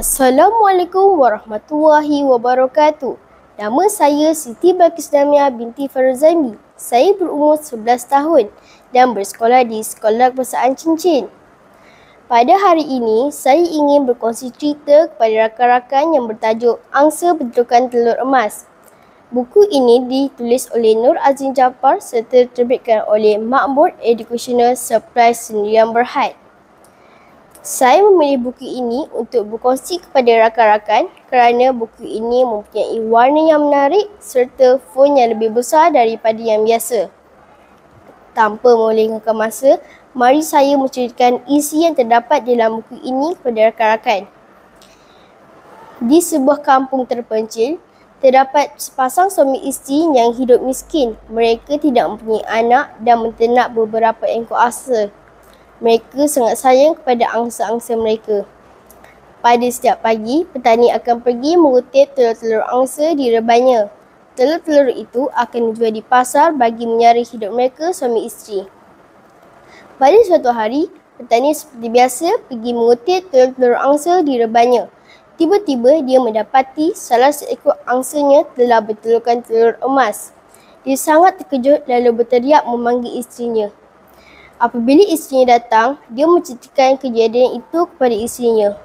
Assalamualaikum warahmatullahi wabarakatuh. Nama saya Siti Balqis Damia binti Farzami. Saya berumur 11 tahun dan bersekolah di Sekolah Kebangsaan Cincin. Pada hari ini, saya ingin berkongsi cerita kepada rakan-rakan yang bertajuk Angsa Bentukan Telur Emas. Buku ini ditulis oleh Nur Azim Jaafar serta diterbitkan oleh Makmur Educational Supply Sdn Bhd. Saya memilih buku ini untuk berkongsi kepada rakan-rakan kerana buku ini mempunyai warna yang menarik serta font yang lebih besar daripada yang biasa. Tanpa melengahkan masa, mari saya menceritakan isi yang terdapat dalam buku ini kepada rakan-rakan. Di sebuah kampung terpencil, terdapat sepasang suami isteri yang hidup miskin. Mereka tidak mempunyai anak dan menternak beberapa ekor angsa. Mereka sangat sayang kepada angsa-angsa mereka. Pada setiap pagi, petani akan pergi mengutip telur-telur angsa di rebanya. Telur-telur itu akan dijual di pasar bagi menyara hidup mereka suami isteri. Pada suatu hari, petani seperti biasa pergi mengutip telur-telur angsa di rebanya. Tiba-tiba dia mendapati salah seekor angsanya telah bertelurkan telur emas. Dia sangat terkejut lalu berteriak memanggil isterinya. Apabila isterinya datang, dia menceritakan kejadian itu kepada isterinya.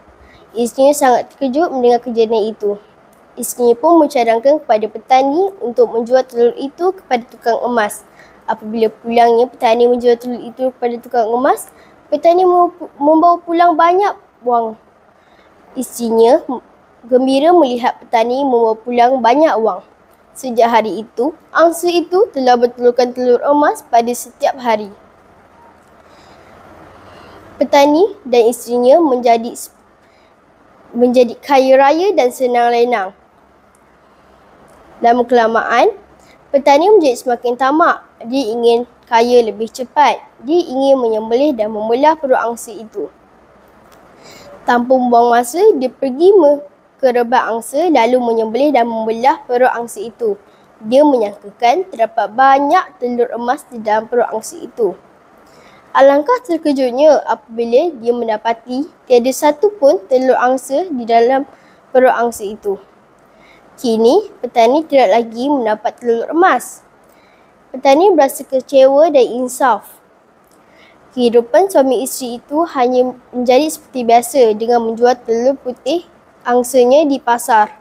Isterinya sangat terkejut mendengar kejadian itu. Isterinya pun mencadangkan kepada petani untuk menjual telur itu kepada tukang emas. Apabila pulangnya petani menjual telur itu kepada tukang emas, petani membawa pulang banyak wang. Isterinya gembira melihat petani membawa pulang banyak wang. Sejak hari itu, angsa itu telah bertelurkan telur emas pada setiap hari. Petani dan isterinya menjadi kaya raya dan senang lenang. Lama kelamaan, petani menjadi semakin tamak. Dia ingin kaya lebih cepat. Dia ingin menyembelih dan membelah perut angsa itu. Tanpa membuang masa, dia pergi ke rebah angsa lalu menyembelih dan membelah perut angsa itu. Dia menyangkakan terdapat banyak telur emas di dalam perut angsa itu. Alangkah terkejutnya apabila dia mendapati tiada satu pun telur angsa di dalam perut angsa itu. Kini, petani tidak lagi mendapat telur emas. Petani berasa kecewa dan insaf. Kehidupan suami isteri itu hanya menjadi seperti biasa dengan menjual telur putih angsanya di pasar.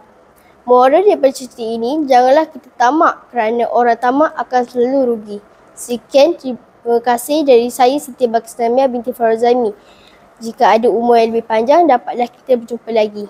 Moral daripada cerita ini, janganlah kita tamak kerana orang tamak akan selalu rugi. Sekian, terima kasih dari saya Siti Balqis Damia binti Farzami. Jika ada umur yang lebih panjang, dapatlah kita berjumpa lagi.